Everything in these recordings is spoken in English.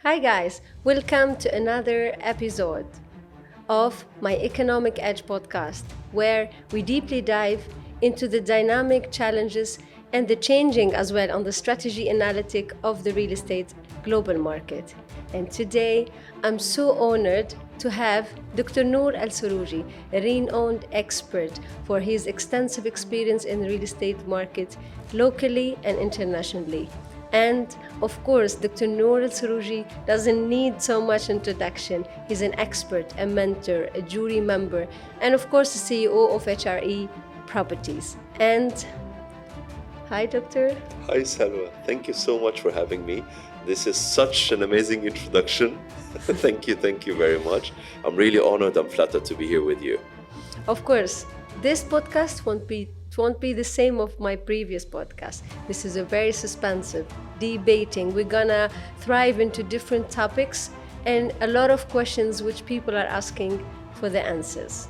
Hi, guys. Welcome to another episode of my Economic Edge podcast, where we deeply dive into the dynamic challenges and the changing as well on the strategy analytic of the real estate global market. And today, I'm so honored to have Dr. Nour Al Serouji, a renowned expert for his extensive experience in the real estate market locally and internationally. And of course, Dr. Nour Al Srougi doesn't need so much introduction. He's an expert, a mentor, a jury member, and of course, the CEO of HRE Properties. And hi, Doctor. Hi, Salwa. Thank you so much for having me. This is such an amazing introduction. Thank you very much. I'm really honored and flattered to be here with you. Of course, this podcast won't be the same of my previous podcast. This is a very suspensive, debating. We're gonna thrive into different topics and a lot of questions which people are asking for the answers.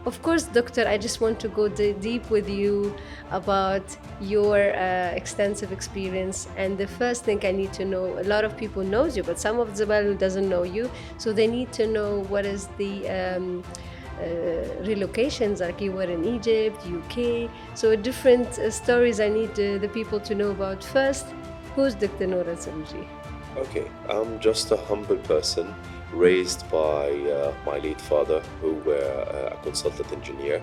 Of course, Doctor, I just want to go deep with you about your extensive experience. And the first thing I need to know, a lot of people knows you, but some of them doesn't know you. So they need to know what is the relocations, like you were in Egypt, UK. So different stories I need the people to know about. First, who's Dr. Nour Al-Srouji? Okay, I'm just a humble person raised by my late father, who were a consultant engineer.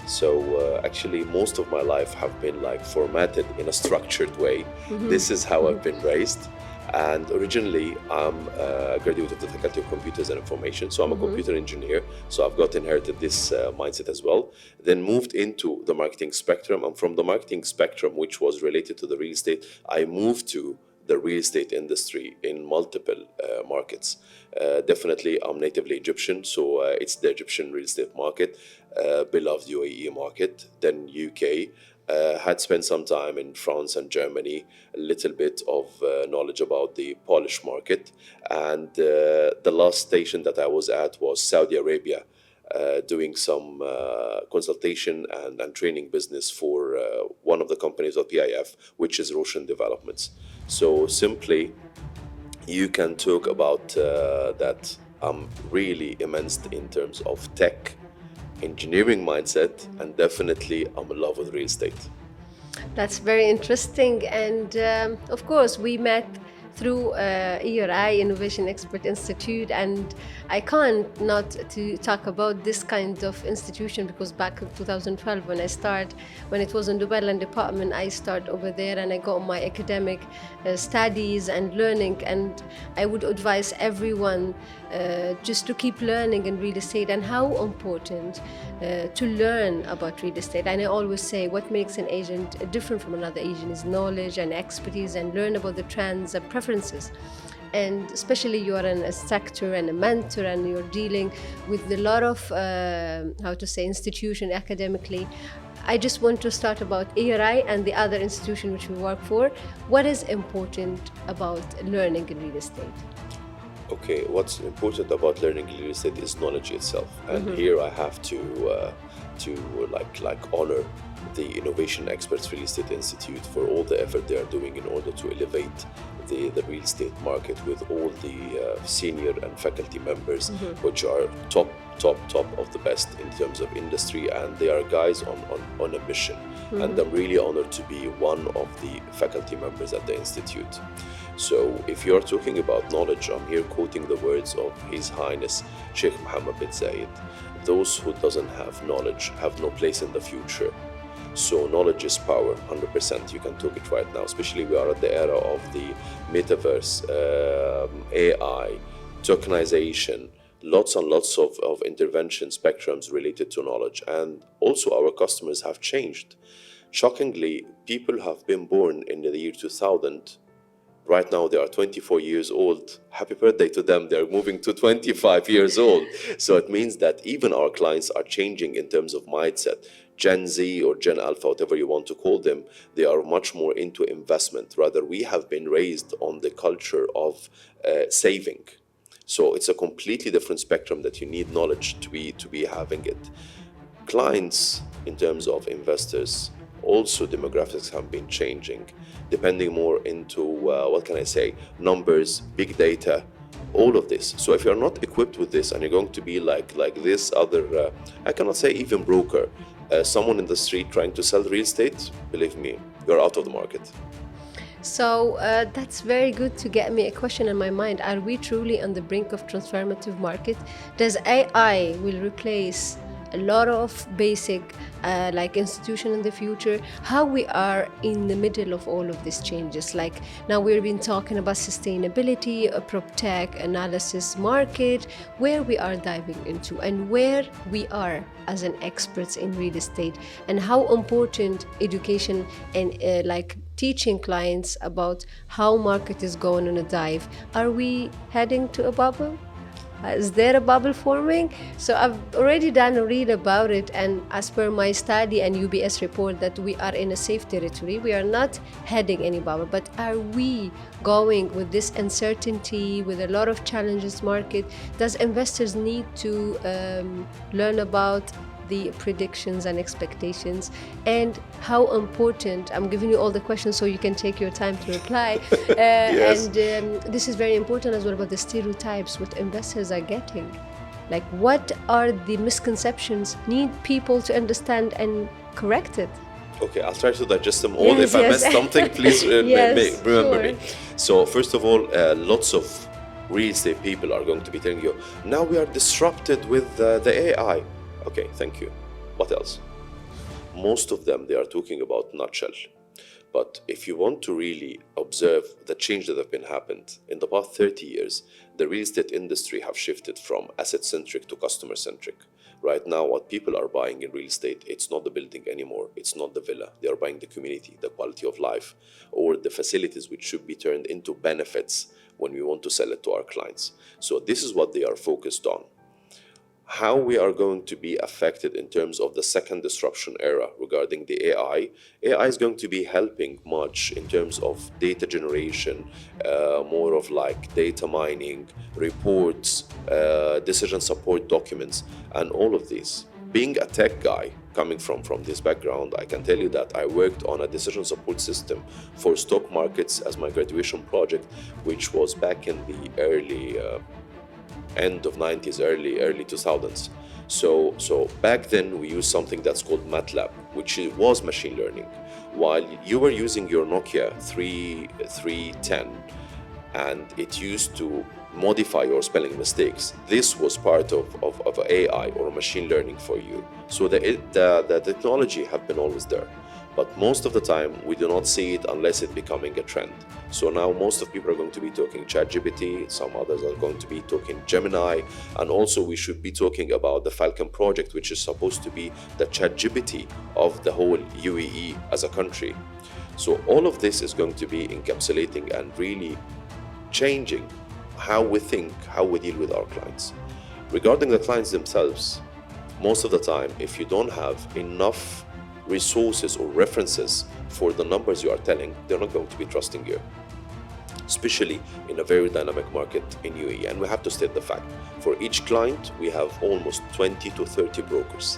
So actually, most of my life have been like formatted in a structured way. This is how I've been raised. And originally, I'm a graduate of the Faculty of Computers and Information. So I'm a computer engineer. So I've got inherited this mindset as well. Then moved into the marketing spectrum. And from the marketing spectrum, which was related to the real estate, I moved to the real estate industry in multiple markets. Definitely, I'm natively Egyptian, so it's the Egyptian real estate market, beloved UAE market, then UK. Had spent some time in France and Germany, a little bit of knowledge about the Polish market. And the last station that I was at was Saudi Arabia, doing some consultation and training business for one of the companies of PIF, which is Roshan Developments. So simply, you can talk about that I'm really immense in terms of tech, engineering mindset, and definitely I'm in love with real estate. That's very interesting. And of course, we met through ERI, Innovation Expert Institute, and I can't not to talk about this kind of institution because back in 2012 when it was in Dubai Land Department, I started over there and I got my academic studies and learning, and I would advise everyone just to keep learning in real estate and how important to learn about real estate. And I always say what makes an agent different from another agent is knowledge and expertise and learn about the trends and preferences. And especially you are in a sector and a mentor and you're dealing with a lot of, institution academically. I just want to start about ARI and the other institution which we work for. What is important about learning in real estate? Okay, what's important about learning real estate is knowledge itself, and here I have to honor the Innovation Experts Real Estate Institute for all the effort they are doing in order to elevate the real estate market with all the senior and faculty members, which are top of the best in terms of industry, and they are guys on a mission. And I'm really honored to be one of the faculty members at the institute. So if you're talking about knowledge, I'm here quoting the words of His Highness Sheikh Mohammed bin Zayed. Those who doesn't have knowledge have no place in the future. So knowledge is power, 100%. You can talk it right now, especially we are at the era of the metaverse, AI, tokenization, lots and lots of intervention spectrums related to knowledge. And also our customers have changed. Shockingly, people have been born in the year 2000. Right now, they are 24 years old. Happy birthday to them. They're moving to 25 years old. So it means that even our clients are changing in terms of mindset. Gen Z or Gen Alpha, whatever you want to call them, they are much more into investment. Rather, we have been raised on the culture of saving. So it's a completely different spectrum that you need knowledge to be having it. Clients, in terms of investors, also demographics have been changing, depending more into, numbers, big data, all of this. So if you're not equipped with this and you're going to be like this other, I cannot say even broker, someone in the street trying to sell real estate, believe me, you're out of the market. So that's very good to get me a question in my mind. Are we truly on the brink of transformative market? Does AI will replace a lot of basic like institution in the future? How we are in the middle of all of these changes? Like now we've been talking about sustainability, a prop tech analysis market, where we are diving into and where we are as an experts in real estate, and how important education and like teaching clients about how market is going on a dive. Are we heading to a bubble? Is there a bubble forming? So I've already done a read about it, and as per my study and UBS report that we are in a safe territory. We are not heading any bubble, but are we going with this uncertainty, with a lot of challenges market? Does investors need to learn about the predictions and expectations, and how important, I'm giving you all the questions so you can take your time to reply. Yes. And this is very important as well about the stereotypes what investors are getting. Like what are the misconceptions need people to understand and correct it? Okay, I'll try to digest them all. Yes, If I yes. missed something, please Yes, remember sure. me. So first of all, lots of real estate people are going to be telling you, now we are disrupted with the AI. Okay, thank you. What else? Most of them, they are talking about nutshell. But if you want to really observe the change that have been happened in the past 30 years, the real estate industry have shifted from asset-centric to customer-centric. Right now, what people are buying in real estate, it's not the building anymore. It's not the villa. They are buying the community, the quality of life, or the facilities which should be turned into benefits when we want to sell it to our clients. So this is what they are focused on. How we are going to be affected in terms of the second disruption era regarding the AI. AI is going to be helping much in terms of data generation, more of like data mining, reports, decision support documents, and all of these. Being a tech guy, coming from this background, I can tell you that I worked on a decision support system for stock markets as my graduation project, which was back in the early end of 90s, early 2000s. So back then we used something that's called MATLAB, which was machine learning. While you were using your Nokia 3310 and it used to modify your spelling mistakes, this was part of AI or machine learning for you. So the technology have been always there. But most of the time, we do not see it unless it's becoming a trend. So now most of people are going to be talking ChatGPT, some others are going to be talking Gemini, and also we should be talking about the Falcon project, which is supposed to be the ChatGPT of the whole UAE as a country. So all of this is going to be encapsulating and really changing how we think, how we deal with our clients. Regarding the clients themselves, most of the time, if you don't have enough resources or references for the numbers you are telling, they're not going to be trusting you, especially in a very dynamic market in UAE. And we have to state the fact, for each client we have almost 20 to 30 brokers.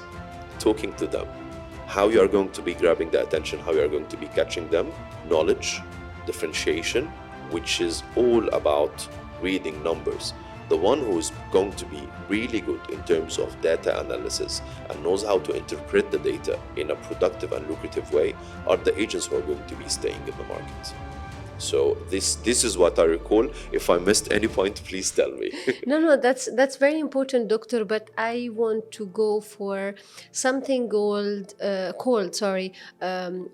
Talking to them, how you are going to be grabbing the attention, how you are going to be catching them, knowledge, differentiation, which is all about reading numbers. The one who is going to be really good in terms of data analysis and knows how to interpret the data in a productive and lucrative way are the agents who are going to be staying in the market. So this is what I recall. If I missed any point, please tell me. No, that's very important, doctor. But I want to go for something called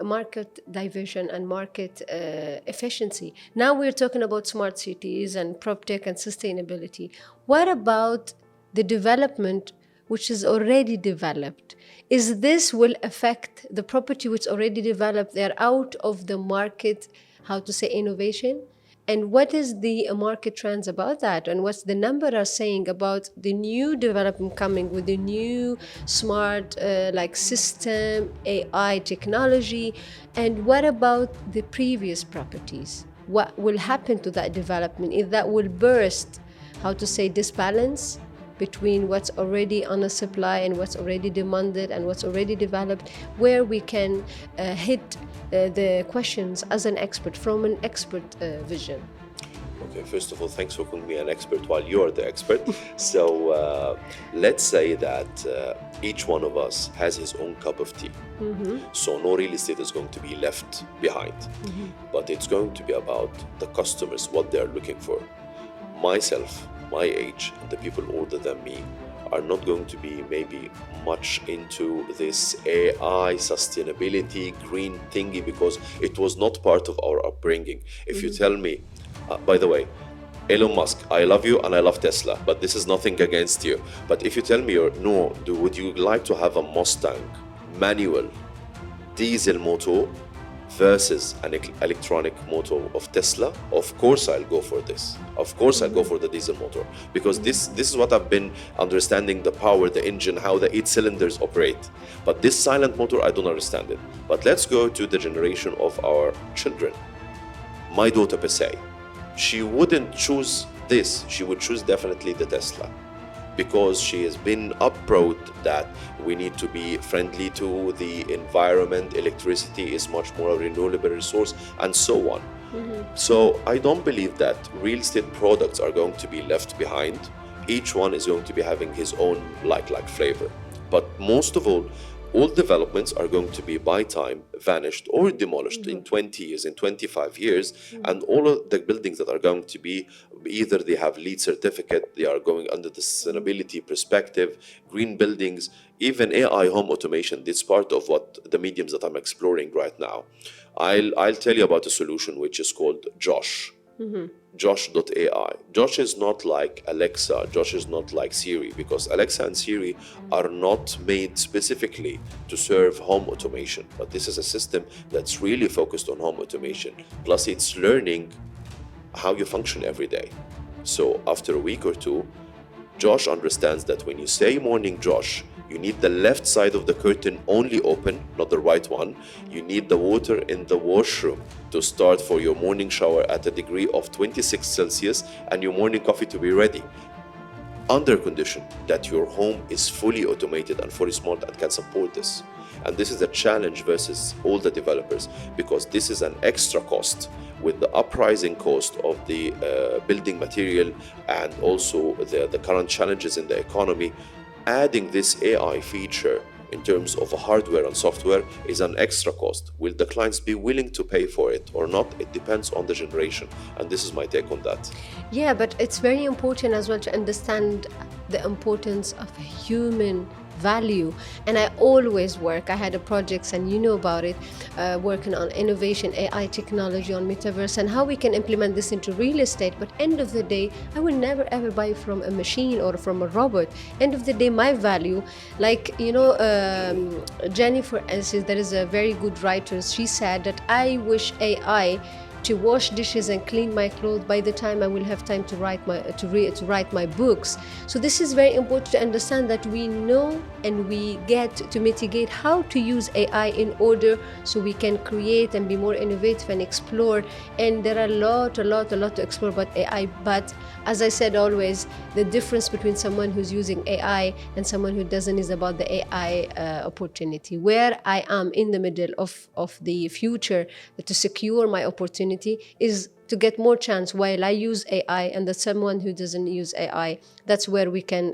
market division and market efficiency. Now we're talking about smart cities and prop tech and sustainability. What about the development which is already developed? Is this will affect the property which already developed? They're out of the market, how to say, innovation? And what is the market trends about that? And what's the number are saying about the new development coming with the new smart like system, AI technology? And what about the previous properties? What will happen to that development if that will burst, how to say, disbalance between what's already on a supply and what's already demanded and what's already developed, where we can hit the questions as an expert, from an expert vision? Okay, first of all, thanks for calling me an expert while you're the expert. So let's say that each one of us has his own cup of tea. So no real estate is going to be left behind, but it's going to be about the customers, what they're looking for. Myself, my age, and the people older than me are not going to be maybe much into this AI sustainability green thingy because it was not part of our upbringing. If you tell me, by the way, Elon Musk, I love you and I love Tesla, but this is nothing against you. But if you tell me, no, would you like to have a Mustang manual diesel motor versus an electronic motor of Tesla? Of course I'll go for this. Of course I'll go for the diesel motor because this is what I've been understanding, the power, the engine, how the 8 cylinders operate. But this silent motor, I don't understand it. But let's go to the generation of our children. My daughter per se, she wouldn't choose this. She would choose definitely the Tesla because she has been uprooted that we need to be friendly to the environment, electricity is much more a renewable resource, and so on. So I don't believe that real estate products are going to be left behind. Each one is going to be having his own like flavor. But most of all developments are going to be by time vanished or demolished in 20 years, in 25 years, and all of the buildings that are going to be either they have LEED certificate, they are going under the sustainability perspective, green buildings, even AI home automation. It's part of what the mediums that I'm exploring right now. I'll tell you about a solution which is called Josh. Josh.ai. Josh is not like Alexa, Josh is not like Siri, because Alexa and Siri are not made specifically to serve home automation. But this is a system that's really focused on home automation. Plus, it's learning how you function every day. So after a week or two, Josh understands that when you say morning Josh, you need the left side of the curtain only open, not the right one. You need the water in the washroom to start for your morning shower at a degree of 26 Celsius and your morning coffee to be ready. Under condition that your home is fully automated and fully smart and can support this. And this is a challenge versus all the developers because this is an extra cost with the uprising cost of the building material and also the current challenges in the economy. Adding this AI feature in terms of hardware and software is an extra cost. Will the clients be willing to pay for it or not? It depends on the generation. And this is my take on that. Yeah, but it's very important as well to understand the importance of human value. And I always work, I had a project and you know about it, working on innovation, AI technology, on metaverse and how we can implement this into real estate. But end of the day, I will never ever buy from a machine or from a robot. End of the day, my value, like, you know, Jenny, for instance, there is a very good writer, she said that I wish AI to wash dishes and clean my clothes by the time I will have time to write my books. So this is very important to understand that we know and we get to mitigate how to use AI in order so we can create and be more innovative and explore. And there are a lot to explore about AI. But as I said always, the difference between someone who's using AI and someone who doesn't is about the AI opportunity. Where I am in the middle of the future to secure my opportunity is to get more chance while I use AI, and that someone who doesn't use AI, that's where we can,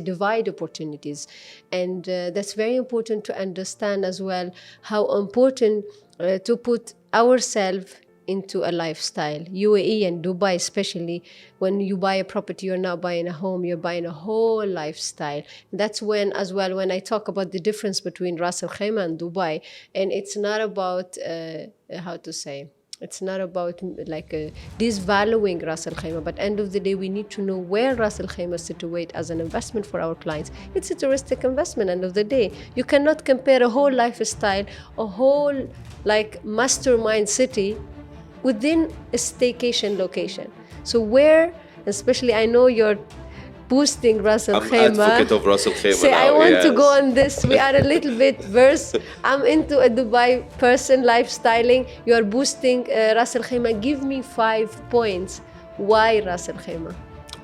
divide opportunities. And that's very important to understand as well how important to put ourselves into a lifestyle. UAE and Dubai especially, when you buy a property, you're not buying a home, you're buying a whole lifestyle. That's when as well, when I talk about the difference between Ras Al Khaimah and Dubai, and it's not about, it's not about disvaluing Ras Al Khaimah, but end of the day, we need to know where Ras Al Khaimah is situated as an investment for our clients. It's a touristic investment, end of the day. You cannot compare a whole lifestyle, a whole mastermind city within a staycation location. So where, especially I know you're boosting Ras Al Khaimah. I'm advocate of Ras Al Khaimah Say, now, I want yes. to go on this. We are a little bit versed. I'm into a Dubai person, lifestyling. You are boosting Ras Al Khaimah. Give me 5 points. Why Ras Al Khaimah?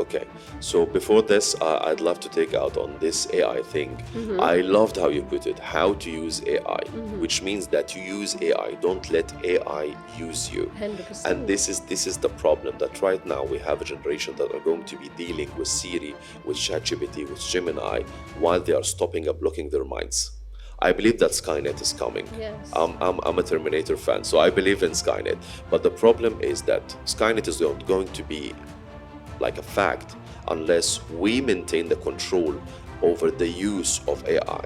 Okay, so before this, I'd love to take out on this AI thing. I loved how you put it, how to use AI, which means that you use AI, don't let AI use you. 100%. And this is the problem, that right now we have a generation that are going to be dealing with Siri, with ChatGPT, with Gemini, while they are stopping and blocking their minds. I believe that Skynet is coming. Yes. I'm a Terminator fan, so I believe in Skynet. But the problem is that Skynet is not going to be like a fact unless we maintain the control over the use of AI.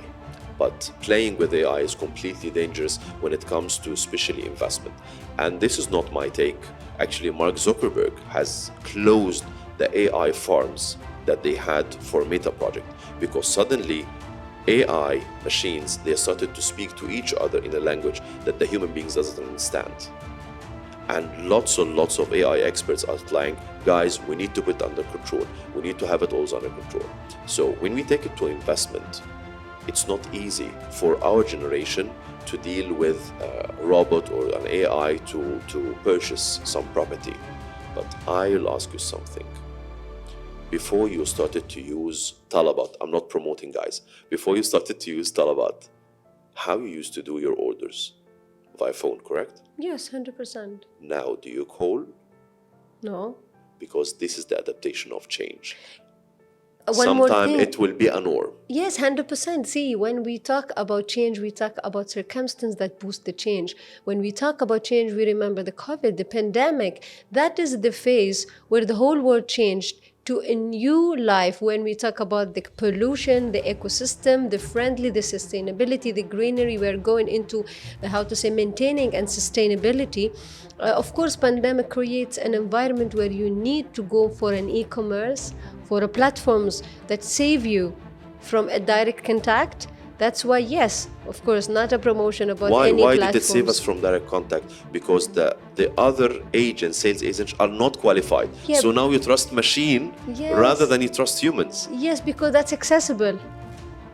But playing with AI is completely dangerous when it comes to especially investment. And this is not my take. Actually, Mark Zuckerberg has closed the AI farms that they had for Meta project, because suddenly AI machines, they started to speak to each other in a language that the human beings doesn't understand. And lots and lots of AI experts are saying, guys, we need to put it under control. We need to have it all under control. So when we take it to investment, it's not easy for our generation to deal with a robot or an AI to purchase some property. But I'll ask you something. Before you started to use Talabat, I'm not promoting, guys. Before you started to use Talabat, how you used to do your orders? Via phone, correct? Yes, 100%. Now, do you call? No. Because this is the adaptation of change. One more Sometime thing. it will be a norm. Yes, 100%. See, when we talk about change, we talk about circumstances that boost the change. When we talk about change, we remember the COVID, the pandemic. That is the phase where the whole world changed to a new life. When we talk about the pollution, the ecosystem, the friendly, the sustainability, the greenery, we're going into maintaining and sustainability. Of course, pandemic creates an environment where you need to go for an e-commerce, for platforms that save you from a direct contact. That's why, yes, of course, not a promotion about Why any platforms. did it save us from direct contact? Because the other agents, sales agents, are not qualified. Yeah. So now you trust machine Yes. rather than you trust humans. Yes, because that's accessible.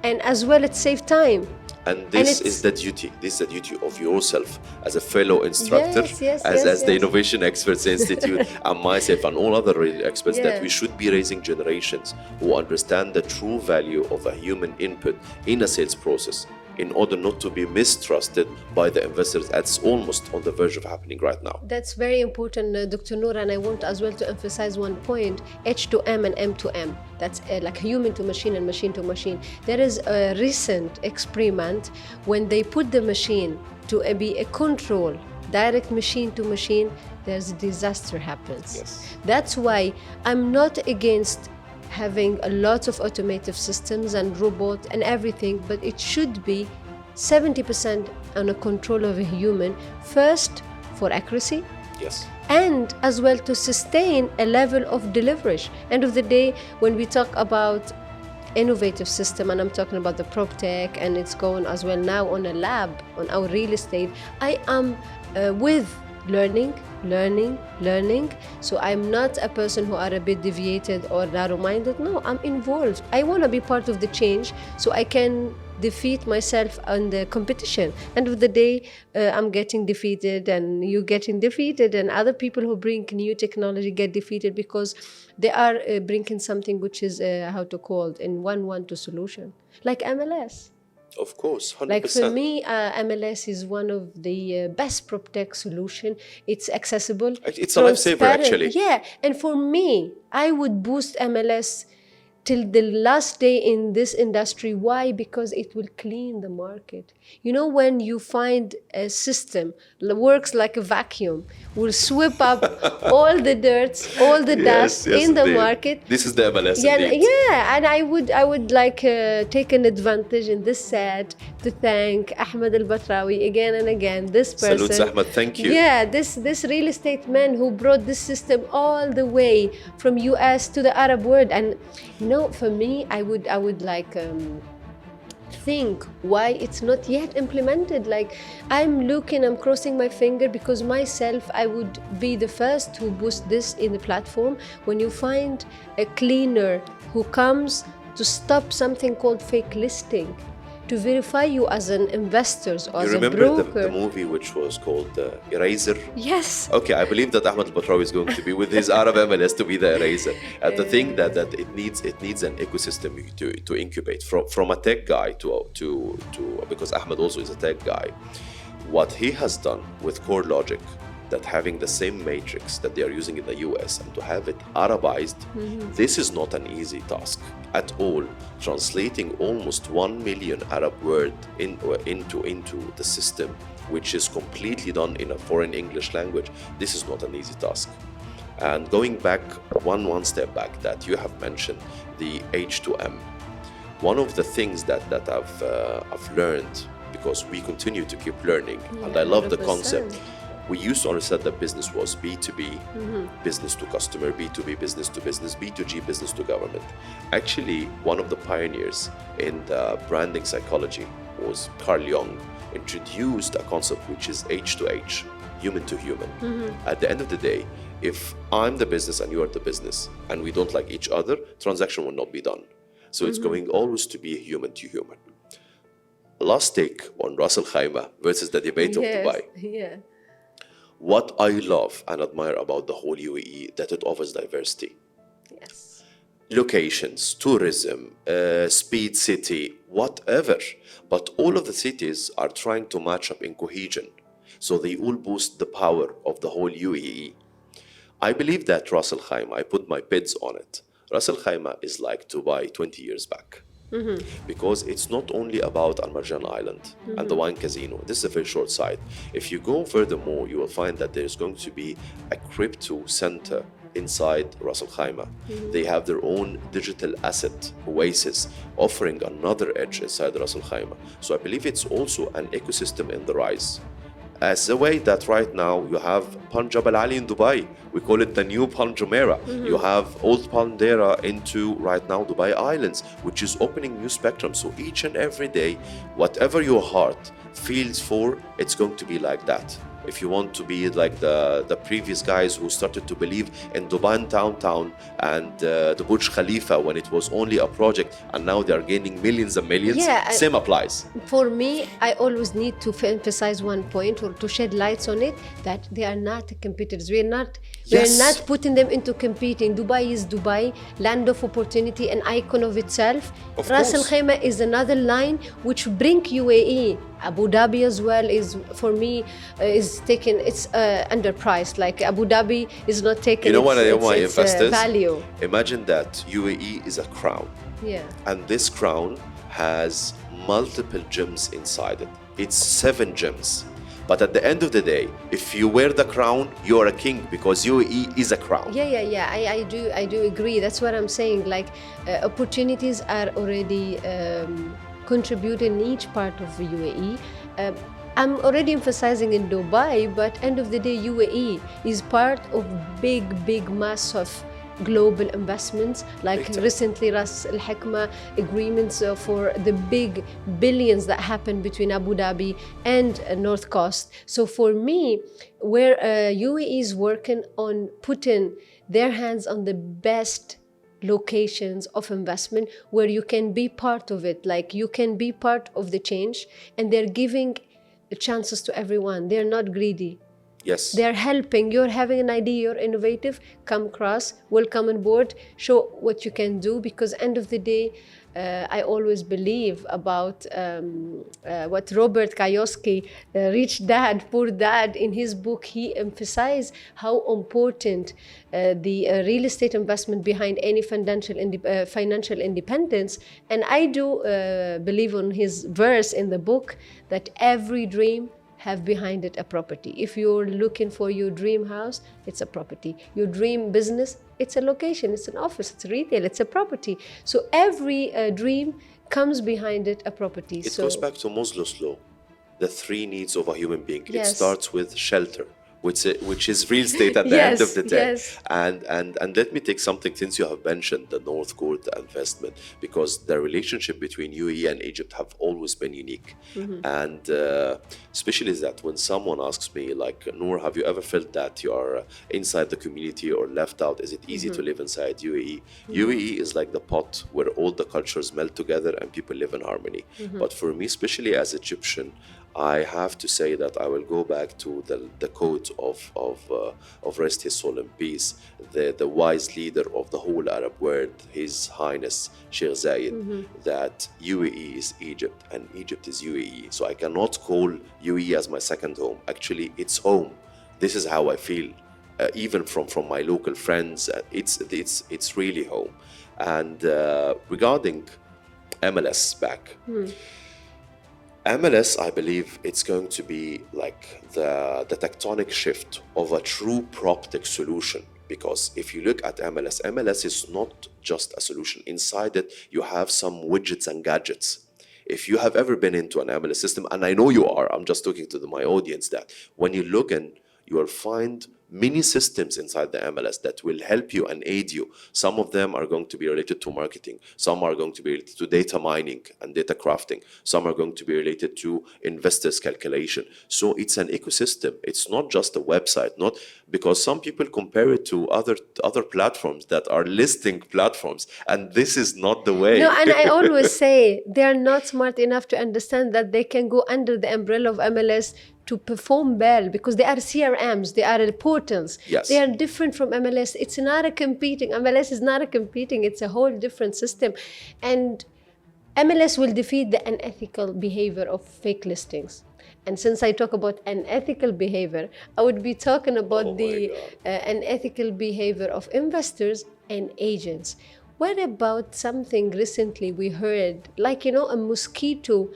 And as well, it saves time. And this it's- is the duty. This is the duty of yourself as a fellow instructor, Yes, as the yes. Innovation Experts Institute, and myself and all other experts, Yeah. that we should be raising generations who understand the true value of a human input in a sales process, in order not to be mistrusted by the investors. That's almost on the verge of happening right now. That's very important, Dr. Nour, and I want as well to emphasize one point, H to M and M to M. That's like human to machine and machine to machine. There is a recent experiment when they put the machine to be a control, direct machine to machine, there's a disaster happens. Yes. That's why I'm not against having a lot of automated systems and robots and everything, but it should be 70% on a control of a human, first for accuracy, Yes. and as well to sustain a level of delivery. End of the day, when we talk about innovative system, and I'm talking about the prop tech, and it's going as well now on a lab, on our real estate, I am with learning. So I'm not a person who are a bit deviated or narrow-minded. No, I'm involved. I want to be part of the change so I can defeat myself on the competition. End of the day, I'm getting defeated and you getting defeated, and other people who bring new technology get defeated because they are bringing something which is in one to solution, like MLS. Of course, 100%. Like for me, MLS is one of the best prop tech solution. It's accessible. It's a lifesaver, transparent. actually. Yeah, and for me, I would boost MLS till the last day in this industry. Why? Because it will clean the market. You know, when you find a system that works like a vacuum, will sweep up all the dirt, all the dust in the indeed. market. This is the MLS, Yeah, indeed. yeah, and I would like take an advantage in this set to thank Ahmed Al-Batrawi again and again. This person. Salutes, Ahmed. Thank you. Yeah, this real estate man who brought this system all the way from US to the Arab world. And you know, for me, I would like think why it's not yet implemented. Like I'm crossing my finger, because myself I would be the first to boost this in the platform. When you find a cleaner who comes to stop something called fake listing, to verify you as an investor or You as a remember broker. the movie which was called Eraser? Yes. Okay, I believe that Ahmed al-Batrawi is going to be with his Arab MLS to be the eraser. And the thing that it needs an ecosystem to incubate from a tech guy to because Ahmed also is a tech guy. What he has done with Core Logic, that having the same matrix that they are using in the US and to have it Arabized, this is not an easy task at all. Translating almost 1 million Arab word into the system, which is completely done in a foreign English language, this is not an easy task. And going back one step back, that you have mentioned the H2M. One of the things that I've learned, because we continue to keep learning, and I love the 100%. concept. We used to understand that business was B2B, business to customer, B2B, business to business, B2G, business to government. Actually, one of the pioneers in the branding psychology was Carl Jung, introduced a concept which is H to H, human to human. At the end of the day, if I'm the business and you are the business and we don't like each other, transaction will not be done. So it's going always to be human to human. Last take on Ras Al Khaimah versus the debate of Dubai. Yeah. What I love and admire about the whole UAE, that it offers diversity. Yes. Locations, tourism, speed city, whatever. But all of the cities are trying to match up in cohesion. So they all boost the power of the whole UAE. I believe that Ras Al Khaimah, I put my bids on it. Ras Al Khaimah is like Dubai 20 years back. Because it's not only about Al Marjan Island and the wine casino. This is a very short side. If you go furthermore, you will find that there's going to be a crypto center inside Ras Al Khaimah. They have their own digital asset, Oasis, offering another edge inside Ras Al Khaimah. So I believe it's also an ecosystem in the rise. As a way that right now you have Palm Jabal Ali in Dubai. We call it the new Palm Jumeirah. You have Old Palm Dera into right now Dubai Islands, which is opening new spectrum. So each and every day, whatever your heart feels for, it's going to be like that. If you want to be like the previous guys who started to believe in Dubai Town and the Burj Khalifa when it was only a project and now they are gaining millions and millions, same applies. For me, I always need to emphasize one point or to shed lights on it, that they are not competitors. We're not putting them into competing. Dubai is Dubai, land of opportunity, an icon of itself. Ras Al Khaimah is another line which bring UAE. Abu Dhabi as well is, for me, is taken, it's underpriced. Like Abu Dhabi is not taking its value. Imagine that UAE is a crown. Yeah. And this crown has multiple gems inside it. It's 7 gems. But at the end of the day, if you wear the crown, you're a king because UAE is a crown. Yeah. I do agree. That's what I'm saying. Like opportunities are already contributing in each part of the UAE. I'm already emphasizing in Dubai, but end of the day, UAE is part of big mass of global investments, like recently Ras Al Hikmah agreements for the big billions that happened between Abu Dhabi and North Coast. So for me, where UAE is working on putting their hands on the best locations of investment where you can be part of it, like you can be part of the change, and they're giving chances to everyone. They're not greedy. Yes. They're helping. You're having an idea, you're innovative, come across, welcome on board, show what you can do, because end of the day, I always believe about what Robert Kiyosaki, Rich Dad, Poor Dad, in his book, he emphasized how important the real estate investment behind any financial independence. And I do believe on his verse in the book that every dream have behind it a property. If you're looking for your dream house, it's a property. Your dream business, it's a location, it's an office, it's retail, it's a property. So every dream comes behind it a property. It goes back to Maslow's law, the 3 needs of a human being. It starts with shelter, which is real estate at the end of Yes, the day. yes. And let me take something, since you have mentioned the North Court investment, because the relationship between UAE and Egypt have always been unique. And especially that when someone asks me, like, Noor, have you ever felt that you are inside the community or left out? Is it easy to live inside UAE? UAE is like the pot where all the cultures melt together and people live in harmony. But for me, especially as Egyptian, I have to say that I will go back to the quote of rest his soul in peace, the wise leader of the whole Arab world, His Highness Sheikh Zayed, that UAE is Egypt and Egypt is UAE. So I cannot call UAE as my second home. Actually, it's home. This is how I feel. Even from my local friends, it's really home. And regarding MLS back. MLS, I believe it's going to be like the tectonic shift of a true PropTech solution. Because if you look at MLS is not just a solution. Inside it, you have some widgets and gadgets. If you have ever been into an MLS system, and I know you are, I'm just talking to my audience, that when you log in, you will find many systems inside the MLS that will help you and aid you. Some of them are going to be related to marketing. Some are going to be related to data mining and data crafting. Some are going to be related to investors calculation. So it's an ecosystem. It's not just a website, not because some people compare it to other platforms that are listing platforms, and this is not the way. No, and I always say they're not smart enough to understand that they can go under the umbrella of MLS to perform well, because they are CRMs, they are portals. Yes. They are different from MLS. It's not a competing, MLS is not a competing, it's a whole different system. And MLS will defeat the unethical behavior of fake listings. And since I talk about unethical behavior, I would be talking about the unethical behavior of investors and agents. What about something recently we heard, like, a mosquito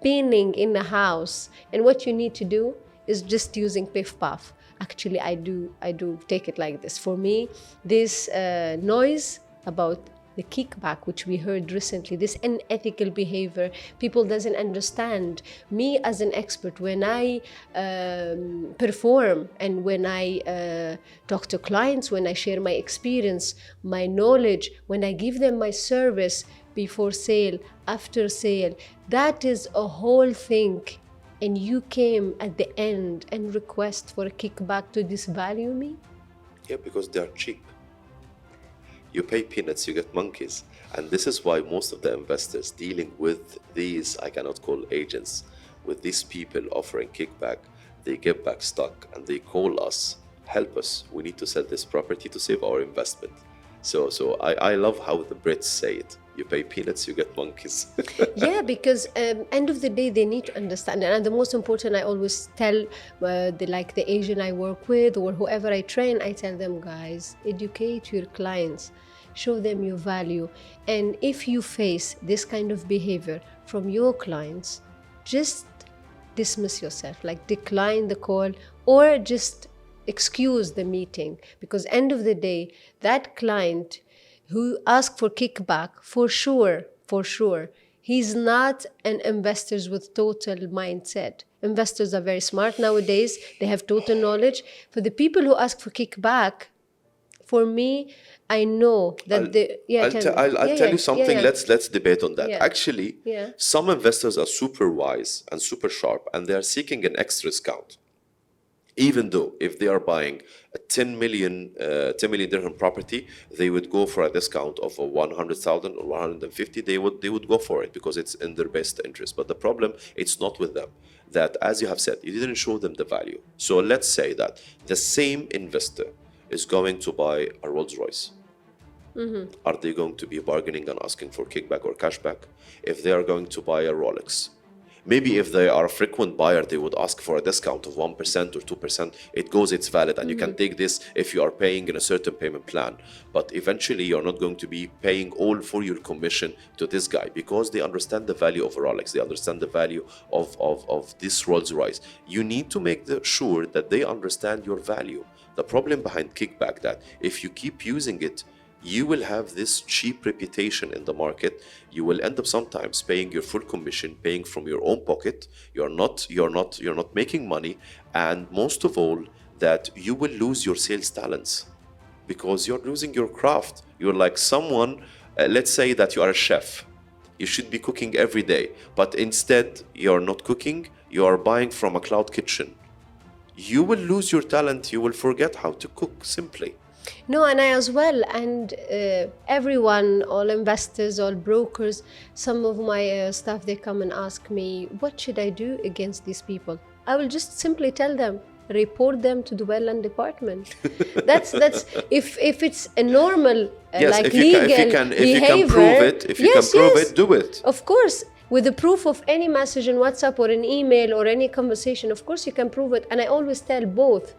pinning in a house, and what you need to do is just using piff puff. Actually, I do take it like this. For me, this noise about the kickback, which we heard recently, this unethical behavior, people doesn't understand. Me as an expert, when I perform and when I talk to clients, when I share my experience, my knowledge, when I give them my service before sale, after sale, that is a whole thing. And you came at the end and request for a kickback to disvalue me? Yeah, because they are cheap. You pay peanuts, you get monkeys. And this is why most of the investors dealing with these, I cannot call agents, with these people offering kickback, they get back stuck and they call us, help us, we need to sell this property to save our investment. So I love how the Brits say it. You pay peanuts, you get monkeys. Yeah, because end of the day, they need to understand. And the most important, I always tell the Asian I work with or whoever I train, I tell them, guys, educate your clients, show them your value. And if you face this kind of behavior from your clients, just dismiss yourself, like decline the call or just excuse the meeting. Because end of the day, that client who asked for kickback, for sure, he's not an investor with total mindset. Investors are very smart nowadays. They have total knowledge. For the people who ask for kickback, for me, I know that I'll tell you something. Let's debate on that. Yeah. Actually, some investors are super wise and super sharp, and they are seeking an extra discount. Even though if they are buying a 10 million dirham property, they would go for a discount of 100,000 or 150. They would go for it because it's in their best interest. But the problem, it's not with them. That, as you have said, you didn't show them the value. So let's say that the same investor is going to buy a Rolls Royce. Are they going to be bargaining and asking for kickback or cashback? If they are going to buy a Rolex, maybe if they are a frequent buyer, they would ask for a discount of 1% or 2%. It's valid, and you can take this if you are paying in a certain payment plan. But eventually, you're not going to be paying all for your commission to this guy because they understand the value of a Rolex. They understand the value of this Rolls Royce. You need to make sure that they understand your value. The problem behind kickback, that if you keep using it, you will have this cheap reputation in the market. You will end up sometimes paying your full commission, paying from your own pocket. You're not making money, and most of all, that you will lose your sales talents because you're losing your craft. You're like someone, let's say that you are a chef. You should be cooking every day, but instead you're not cooking, you are buying from a cloud kitchen. You will lose your talent, you will forget how to cook simply. No, and I as well, and everyone, all investors, all brokers, some of my staff, they come and ask me, what should I do against these people? I will just simply tell them, report them to the Wetland Department. That's if it's a normal Yes, like if legal you can behavior. prove it, if you Yes, can prove yes. it, do it. Of course, with the proof of any message in WhatsApp or an email or any conversation, of course you can prove it. And I always tell both.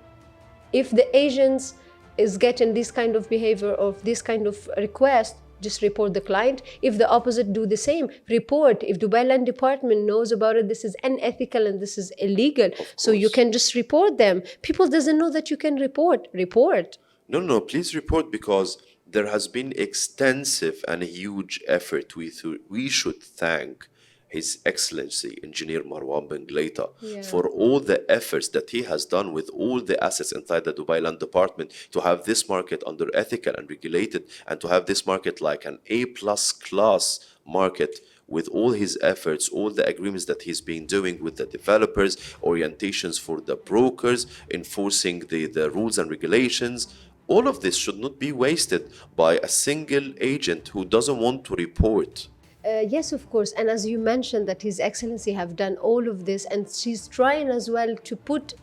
If the agents is getting this kind of behavior or this kind of request, just report the client. If the opposite, do the same. Report. If the Land Department knows about it, this is unethical and this is illegal. So you can just report them. People doesn't know that you can report. Report. No, please report, because there has been extensive and huge effort. We should thank His Excellency Engineer Marwan Ben Gleita for all the efforts that he has done with all the assets inside the Dubai Land Department to have this market under ethical and regulated, and to have this market like an A+ class market. With all his efforts, all the agreements that he's been doing with the developers, orientations for the brokers, enforcing the rules and regulations, all of this should not be wasted by a single agent who doesn't want to report. Yes, of course. And as you mentioned that His Excellency have done all of this, and she's trying as well to put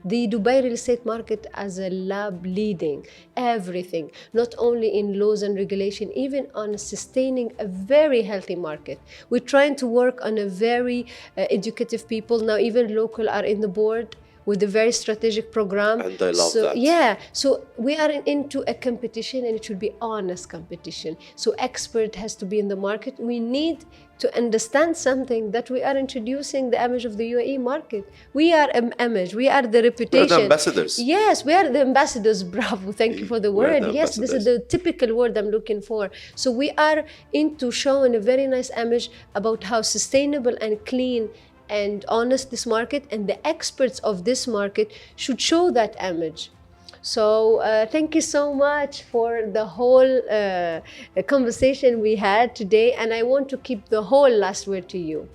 the Dubai real estate market as a lab leading everything, not only in laws and regulation, even on sustaining a very healthy market. We're trying to work on a very educative people. Now even local are in the board with a very strategic program. And I love that. Yeah, so we are into a competition, and it should be honest competition. So expert has to be in the market. We need to understand something, that we are introducing the image of the UAE market. We are an image, we are the reputation. We're the ambassadors. Yes, we are the ambassadors. Bravo, thank you for the We're word. the Yes, this is ambassadors. the typical word I'm looking for. So we are into showing a very nice image about how sustainable and clean and honest this market, and the experts of this market should show that image. So thank you so much for the whole conversation we had today, and I want to keep the whole last word to you.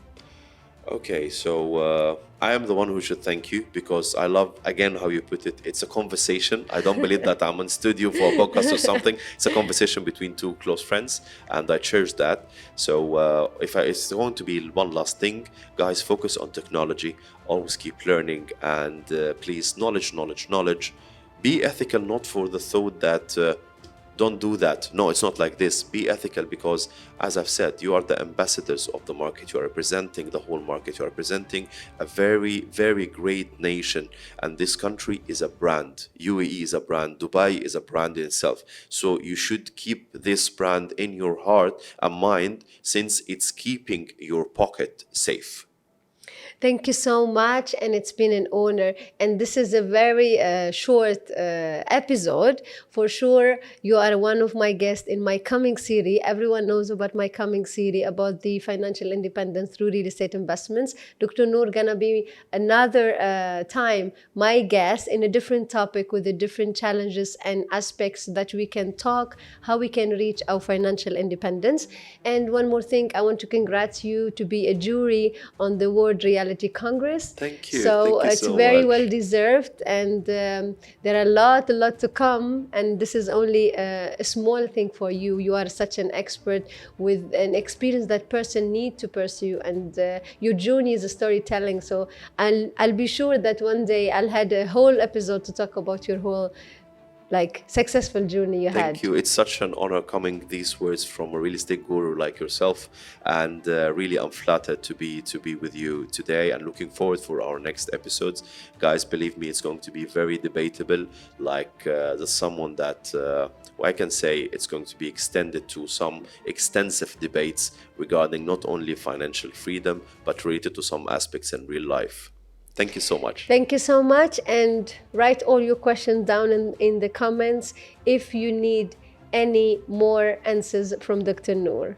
Okay, so I am the one who should thank you, because I love, again, how you put it. It's a conversation. I don't believe that I'm in studio for a podcast or something. It's a conversation between two close friends, and I cherish that. So it's going to be one last thing, guys, focus on technology. Always keep learning, and please, knowledge. Be ethical, not for the thought that don't do that. No, it's not like this. Be ethical, because, as I've said, you are the ambassadors of the market. You are representing the whole market. You are representing a very, very great nation. And this country is a brand. UAE is a brand. Dubai is a brand in itself. So you should keep this brand in your heart and mind, since it's keeping your pocket safe. Thank you so much, and it's been an honor. And this is a very short episode. For sure, you are one of my guests in my coming series. Everyone knows about my coming series about the financial independence through real estate investments. Dr. Nour gonna be another time my guest in a different topic with the different challenges and aspects that we can talk, how we can reach our financial independence. And one more thing, I want to congratulate you to be a jury on the World Reality Congress. Thank you. So Thank you it's so very much. well deserved, and there are a lot to come. And this is only a small thing for you. You are such an expert with an experience that person need to pursue, and your journey is a storytelling. So I'll be sure that one day I'll have a whole episode to talk about your whole successful journey you had. Thank you. It's such an honor coming these words from a real estate guru like yourself, and really I'm flattered to be with you today, and looking forward for our next episodes. Guys, believe me, it's going to be very debatable. There's someone that I can say it's going to be extended to some extensive debates regarding not only financial freedom, but related to some aspects in real life. Thank you so much. Thank you so much, and write all your questions down in the comments if you need any more answers from Dr. Nour.